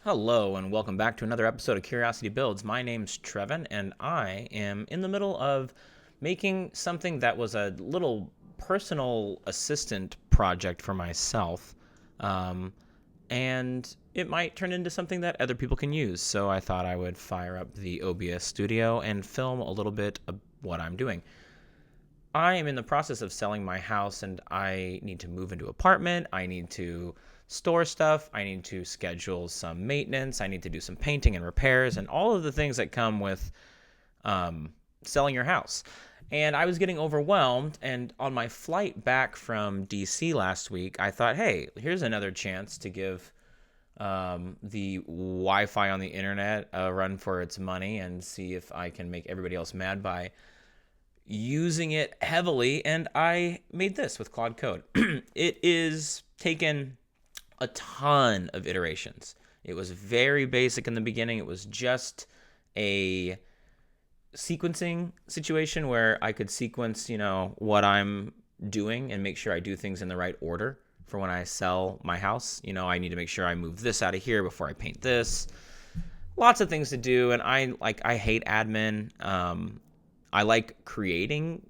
Hello, and welcome back to another episode of Curiosity Builds. My name's Trevin, and I am in the middle of making something that was a little personal assistant project for myself. Um, and it might turn into something that other people can use. So I thought I would fire up the OBS studio and film a little bit of what I'm doing. I am in the process of selling my house and I need to move into an apartment. I need to store stuff. I need to schedule some maintenance. I need to do some painting and repairs and all of the things that come with selling your house. And I was getting overwhelmed. And on my flight back from DC last week, I thought, hey, here's another chance to give the Wi Fi on the internet a run for its money and see if I can make everybody else mad by using it heavily, and I made this with Claude Code. It is taken a ton of iterations. It was very basic in the beginning. It was just a sequencing situation where I could sequence, what I'm doing and make sure I do things in the right order for when I sell my house. I need to make sure I move this out of here before I paint this. Lots of things to do, and I hate admin. I like creating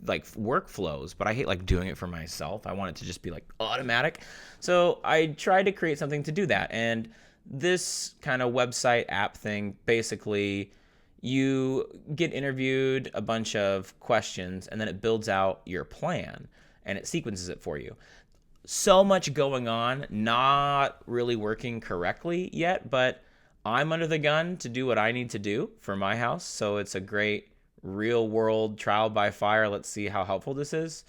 like workflows, but I hate like doing it for myself. I want it to just be like automatic. So I tried to create something to do that. And this kind of website app thing, basically you get interviewed a bunch of questions and then it builds out your plan and it sequences it for you. So much going on, not really working correctly yet, but I'm under the gun to do what I need to do for my house. So it's a great real world trial by fire. Let's see how helpful this is.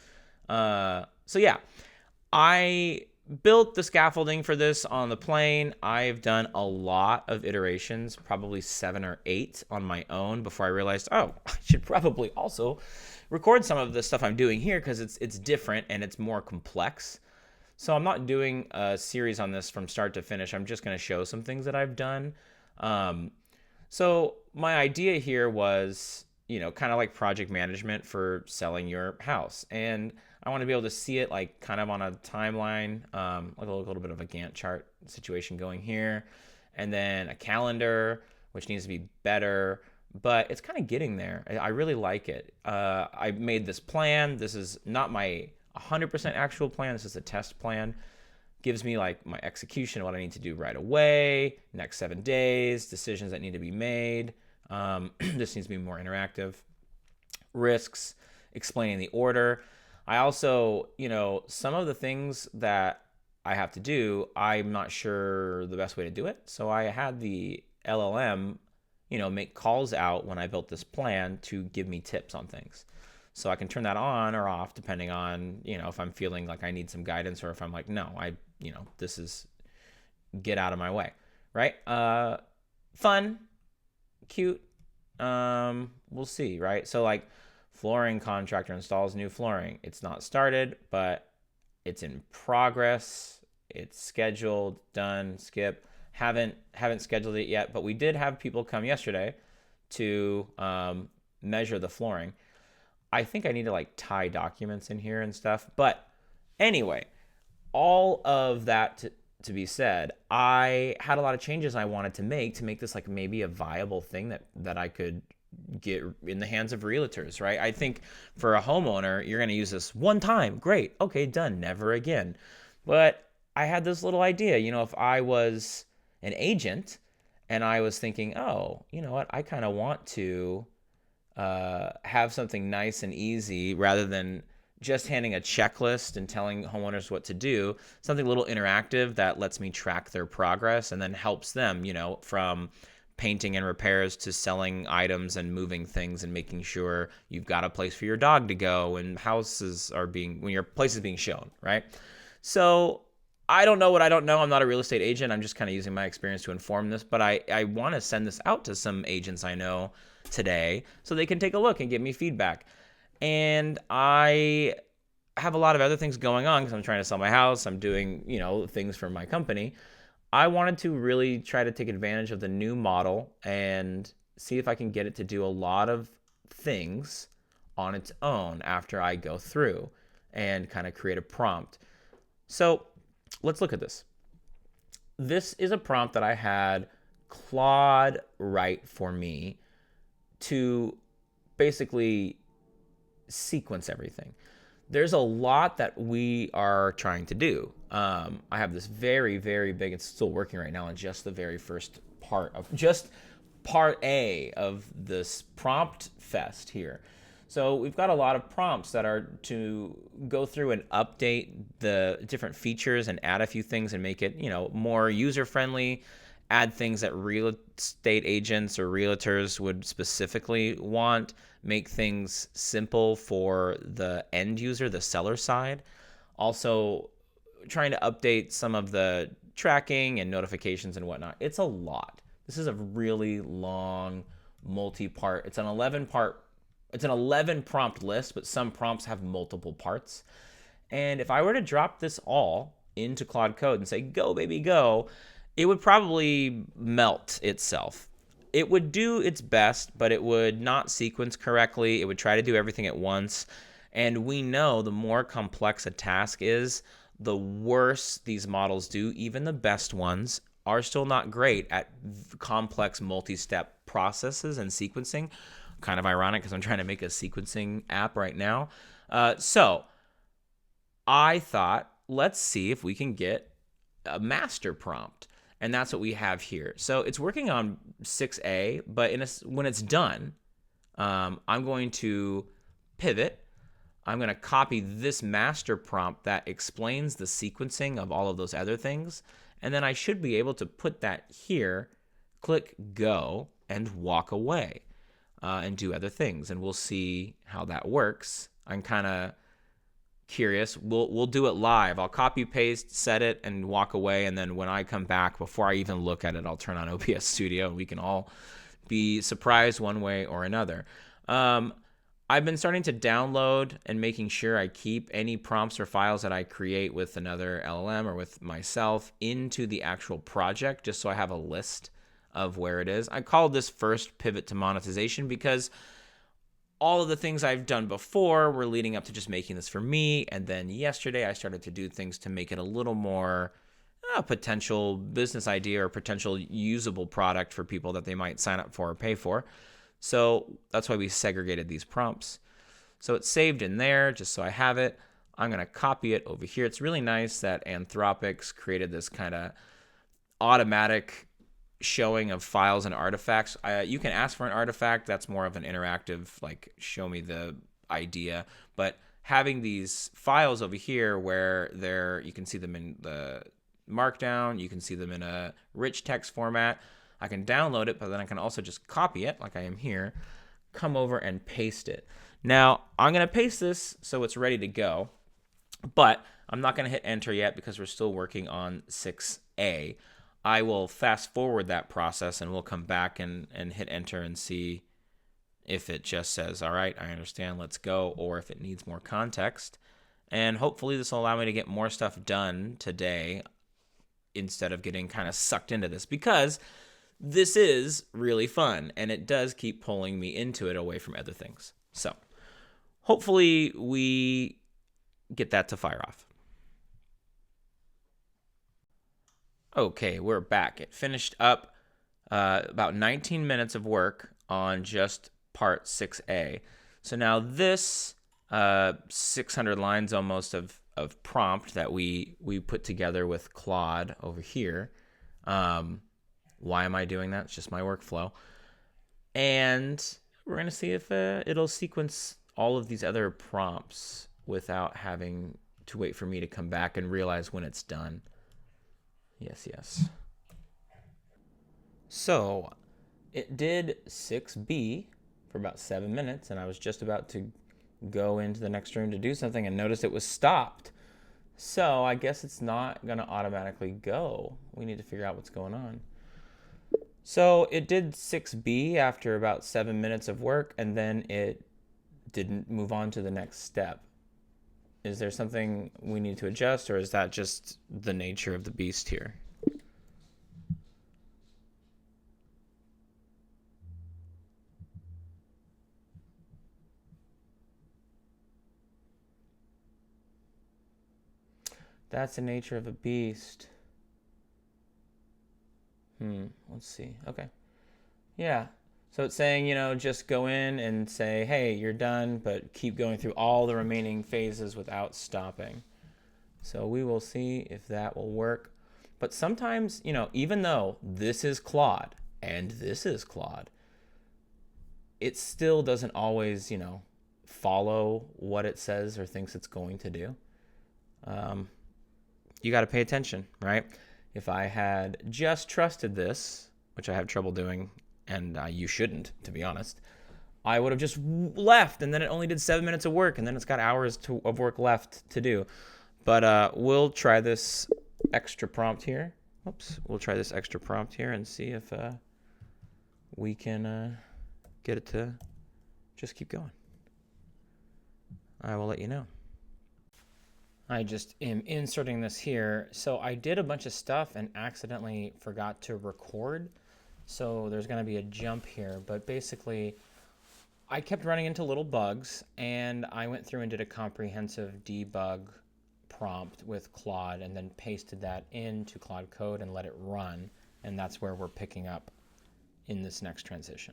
So yeah, I built the scaffolding for this on the plane. I've done a lot of iterations, probably 7 or 8 on my own before I realized, oh, I should probably also record some of the stuff I'm doing here because it's different and it's more complex. So I'm not doing a series on this from start to finish. I'm just going to show some things that I've done. So my idea here was, kind of like project management for selling your house. And I want to be able to see it like kind of on a timeline, like a little bit of a Gantt chart situation going here. And then a calendar, which needs to be better, but it's kind of getting there. I really like it. I made this plan. This is not my 100% actual plan. This is a test plan. Gives me like my execution, what I need to do right away, next 7 days, decisions that need to be made. This needs to be more interactive. Risks, explaining the order. I also, some of the things that I have to do, I'm not sure the best way to do it. So I had the LLM, make calls out when I built this plan to give me tips on things. So I can turn that on or off depending on, if I'm feeling like I need some guidance or if I'm like, no, this is get out of my way, right? Fun, cute. We'll see, right? So like flooring contractor installs new flooring. It's not started, but it's in progress. It's scheduled, done, skip. Haven't scheduled it yet, but we did have people come yesterday to measure the flooring. I think I need to like tie documents in here and stuff. But anyway, all of that to be said, I had a lot of changes I wanted to make this like maybe a viable thing that I could get in the hands of realtors, right? I think for a homeowner, you're going to use this one time. Great. Okay, done. Never again. But I had this little idea, if I was an agent and I was thinking, oh, you know what? I kind of want to have something nice and easy rather than just handing a checklist and telling homeowners what to do, something a little interactive that lets me track their progress and then helps them, from painting and repairs to selling items and moving things and making sure you've got a place for your dog to go and when your place is being shown, right? So I don't know what I don't know. I'm not a real estate agent. I'm just kind of using my experience to inform this, but I want to send this out to some agents I know today so they can take a look and give me feedback. And I have a lot of other things going on because I'm trying to sell my house. I'm doing, things for my company. I wanted to really try to take advantage of the new model and see if I can get it to do a lot of things on its own after I go through and kind of create a prompt. So let's look at this. this is a prompt that I had Claude write for me to basically sequence everything. There's a lot that we are trying to do. I have this very, very big, it's still working right now on just the very first part of just part A of this prompt fest here. So we've got a lot of prompts that are to go through and update the different features and add a few things and make it, more user friendly, add things that real estate agents or realtors would specifically want, make things simple for the end user, the seller side. Also, trying to update some of the tracking and notifications and whatnot. It's a lot. This is a really long multi-part. It's an 11 prompt list, but some prompts have multiple parts. And if I were to drop this all into Claude Code and say, go, baby, go, it would probably melt itself. It would do its best, but it would not sequence correctly. It would try to do everything at once. And we know the more complex a task is, the worse these models do. Even the best ones are still not great at complex multi-step processes and sequencing. Kind of ironic because I'm trying to make a sequencing app right now. So I thought, let's see if we can get a master prompt. And that's what we have here. So it's working on 6A, but when it's done, I'm going to pivot. I'm going to copy this master prompt that explains the sequencing of all of those other things. And then I should be able to put that here, click go, and walk away and do other things. And we'll see how that works. I'm kind of curious. We'll do it live. I'll copy paste, set it, and walk away. And then when I come back, before I even look at it, I'll turn on OBS Studio and we can all be surprised one way or another. I've been starting to download and making sure I keep any prompts or files that I create with another LLM or with myself into the actual project, just so I have a list of where it is. I called this first pivot to monetization because all of the things I've done before were leading up to just making this for me. And then yesterday I started to do things to make it a little more potential business idea or potential usable product for people that they might sign up for or pay for. So that's why we segregated these prompts. So it's saved in there just so I have it. I'm going to copy it over here. It's really nice that Anthropics created this kind of automatic showing of files and artifacts. You can ask for an artifact. That's more of an interactive, like show me the idea. But having these files over here where you can see them in the markdown, you can see them in a rich text format. I can download it, but then I can also just copy it like I am here, come over and paste it. Now, I'm going to paste this so it's ready to go, but I'm not going to hit enter yet because we're still working on 6A. I will fast forward that process and we'll come back and hit enter and see if it just says, all right, I understand, let's go, or if it needs more context. And hopefully this will allow me to get more stuff done today instead of getting kind of sucked into this, because this is really fun and it does keep pulling me into it away from other things. So hopefully we get that to fire off. Okay, we're back. It finished up about 19 minutes of work on just part 6A. So now this 600 lines almost of prompt that we put together with Claude over here. Why am I doing that? It's just my workflow. And we're going to see if it'll sequence all of these other prompts without having to wait for me to come back and realize when it's done. Yes. So it did 6B for about 7 minutes, and I was just about to go into the next room to do something and noticed it was stopped. So I guess it's not going to automatically go. We need to figure out what's going on. So it did 6B after about 7 minutes of work, and then it didn't move on to the next step. Is there something we need to adjust, or is that just the nature of the beast here? That's the nature of a beast. Let's see. Okay. Yeah. So it's saying, just go in and say, hey, you're done, but keep going through all the remaining phases without stopping. So we will see if that will work. But sometimes, even though this is Claude and this is Claude, it still doesn't always, follow what it says or thinks it's going to do. You got to pay attention, right? If I had just trusted this, which I have trouble doing, and you shouldn't, to be honest, I would have just left, and then it only did 7 minutes of work, and then it's got hours of work left to do. But we'll try this extra prompt here. We'll try this extra prompt here and see if we can get it to just keep going. I will let you know. I just am inserting this here. So I did a bunch of stuff and accidentally forgot to record. So there's going to be a jump here. But basically, I kept running into little bugs, and I went through and did a comprehensive debug prompt with Claude and then pasted that into Claude Code and let it run. And that's where we're picking up in this next transition.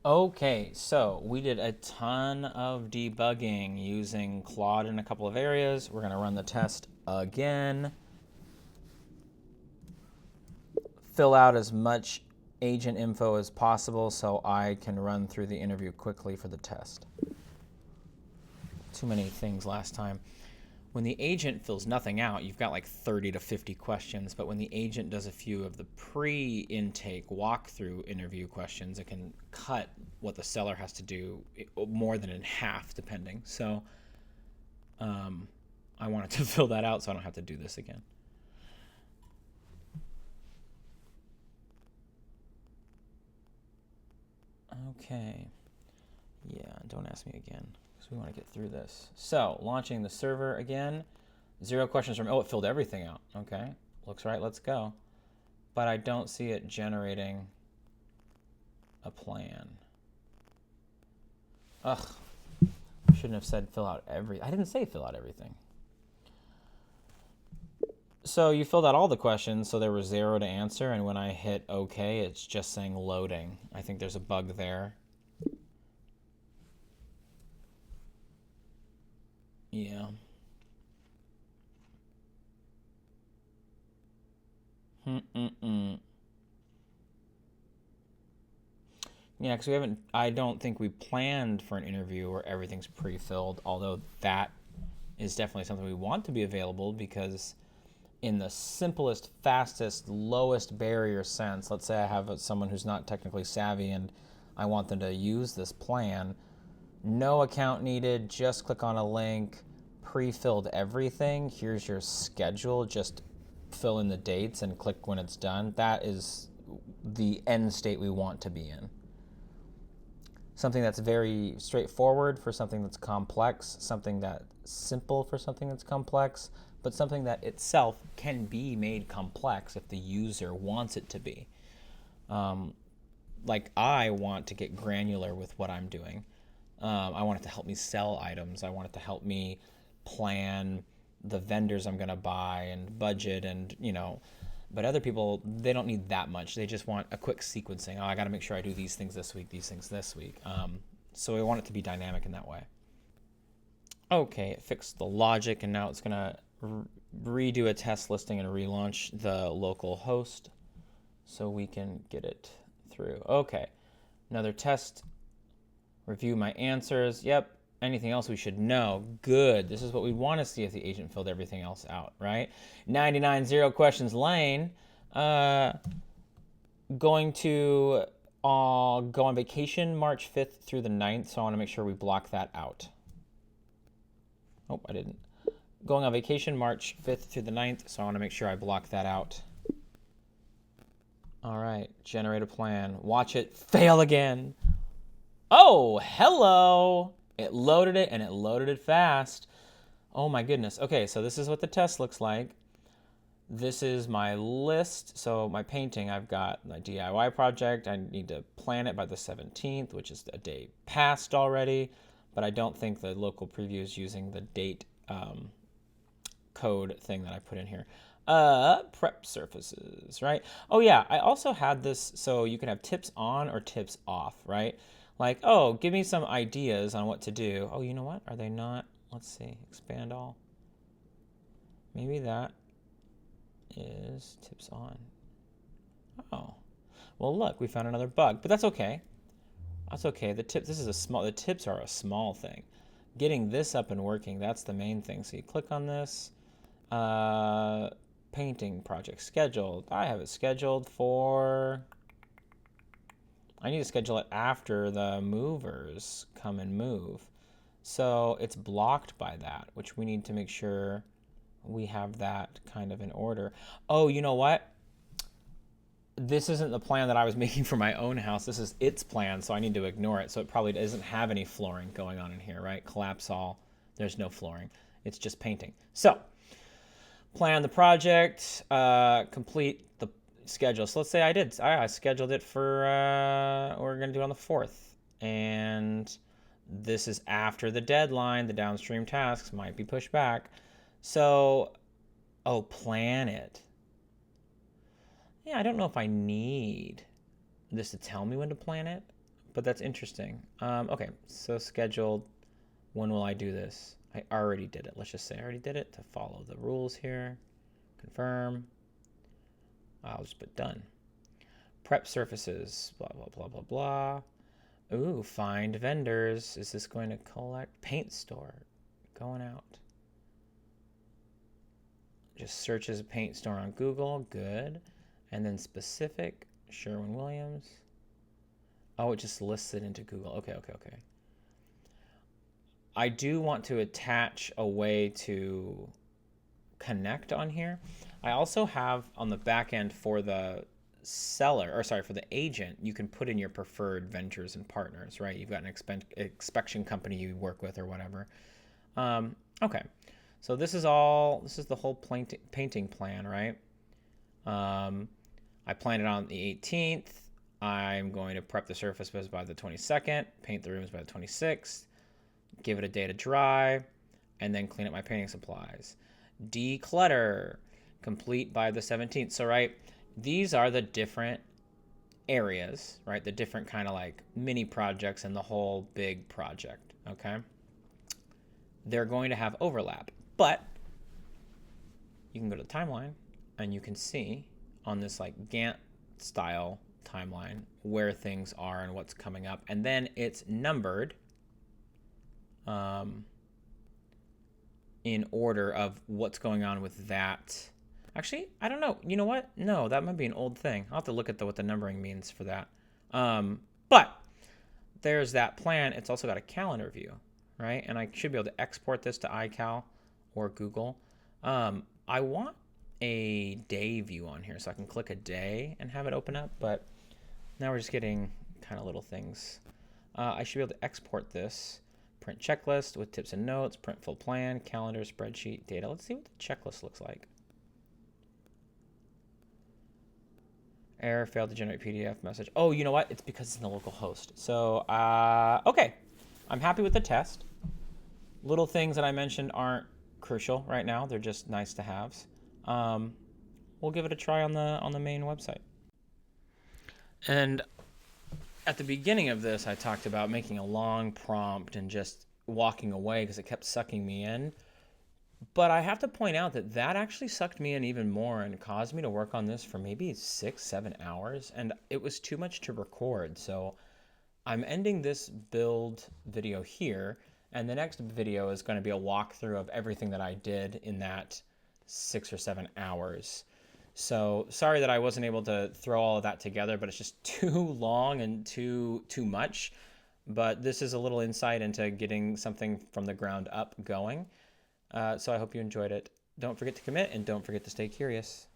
Okay, so we did a ton of debugging using Claude in a couple of areas. We're going to run the test again. Fill out as much agent info as possible so I can run through the interview quickly for the test. Too many things last time. When the agent fills nothing out, you've got like 30 to 50 questions, but when the agent does a few of the pre-intake walkthrough interview questions, it can cut what the seller has to do more than in half, depending. So I wanted to fill that out so I don't have to do this again. Okay. Yeah, don't ask me again, because we want to get through this. So, launching the server again. 0 questions from, it filled everything out. Okay, looks right, let's go. But I don't see it generating a plan. Ugh, shouldn't have said fill out I didn't say fill out everything. So you filled out all the questions, so there were 0 to answer, and when I hit OK, it's just saying loading. I think there's a bug there. Yeah. Yeah, because I don't think we planned for an interview where everything's pre-filled, although that is definitely something we want to be available, because in the simplest, fastest, lowest barrier sense, let's say I have someone who's not technically savvy and I want them to use this plan, no account needed, just click on a link, pre-filled everything, here's your schedule, just fill in the dates and click when it's done. That is the end state we want to be in. Something that's very straightforward for something that's complex, something that's simple for something that's complex, but something that itself can be made complex if the user wants it to be. Like I want to get granular with what I'm doing. I want it to help me sell items. I want it to help me plan the vendors I'm going to buy and budget and, but other people, they don't need that much. They just want a quick sequencing. I got to make sure I do these things this week, these things this week. So I want it to be dynamic in that way. Okay, it fixed the logic, and now it's going to redo a test listing and relaunch the local host so we can get it through. Okay, another test. Review my answers. Yep. Anything else we should know? Good. This is what we want to see if the agent filled everything else out, right? 99 0 questions lane. Going to go on vacation March 5th through the 9th, so I want to make sure we block that out. Oh, I didn't. Going on vacation March 5th through the 9th, so I want to make sure I block that out. All right, generate a plan. Watch it fail again. Oh, hello. It loaded it, and it loaded it fast. Oh my goodness. Okay, so this is what the test looks like. This is my list. So my painting, I've got my DIY project. I need to plan it by the 17th, which is a day past already. But I don't think the local preview is using the date code thing that I put in here. Prep surfaces, right? Oh yeah, I also had this so you can have tips on or tips off, right? Like, oh, give me some ideas on what to do. Oh, you know what? Are they not? Let's see. Expand all. Maybe that is tips on. Oh. Well, look, we found another bug, but that's okay. That's okay. The tips are a small thing. Getting this up and working, that's the main thing. So you click on this. Uh, Painting project scheduled. I have it scheduled for. I need to schedule it after the movers come and move. So it's blocked by that, which we need to make sure we have that kind of in order. Oh, you know what? This isn't the plan that I was making for my own house. This is its plan, so I need to ignore it. So it probably doesn't have any flooring going on in here, right? Collapse all. There's no flooring. It's just painting. So plan the project, complete the schedule. So let's say I scheduled it for, we're going to do it on the 4th. And this is after the deadline. The downstream tasks might be pushed back. So, oh, plan it. Yeah, I don't know if I need this to tell me when to plan it, but that's interesting. Okay, so scheduled. When will I do this? I already did it. Let's just say I already did it to follow the rules here. Confirm. I'll just put done. Prep surfaces, blah, blah, blah, blah, blah. Ooh, find vendors. Is this going to collect? Paint store. Going out. Just searches a paint store on Google. Good. And then specific. Sherwin-Williams. Oh, it just lists it into Google. Okay. I do want to attach a way to connect on here. I also have on the back end for the for the agent, you can put in your preferred vendors and partners, right? You've got an inspection company you work with or whatever. Okay, so this is the whole painting plan, right? I planned it on the 18th. I'm going to prep the surface by the 22nd, paint the rooms by the 26th, give it a day to dry, and then clean up my painting supplies. Declutter, complete by the 17th. So, right, these are the different areas, right? The different kind of like mini projects in the whole big project, okay? They're going to have overlap, but you can go to the timeline and you can see on this like Gantt style timeline where things are and what's coming up. And then it's numbered in order of what's going on with that. Actually, I don't know. You know what? No, that might be an old thing. I'll have to look at what the numbering means for that. But there's that plan. It's also got a calendar view, right? And I should be able to export this to iCal or Google. I want a day view on here so I can click a day and have it open up, but now we're just getting kind of little things. I should be able to export this. Print checklist with tips and notes, print full plan, calendar, spreadsheet, data. Let's see what the checklist looks like. Error, failed to generate PDF message. Oh, you know what? It's because it's in the local host. So, okay. I'm happy with the test. Little things that I mentioned aren't crucial right now. They're just nice to haves. We'll give it a try on the main website. And at the beginning of this, I talked about making a long prompt and just walking away because it kept sucking me in. But I have to point out that actually sucked me in even more and caused me to work on this for maybe 6-7 hours. And it was too much to record. So I'm ending this build video here. And the next video is going to be a walkthrough of everything that I did in that 6 or 7 hours. So sorry that I wasn't able to throw all of that together, but it's just too long and too much. But this is a little insight into getting something from the ground up going. So I hope you enjoyed it. Don't forget to commit and don't forget to stay curious.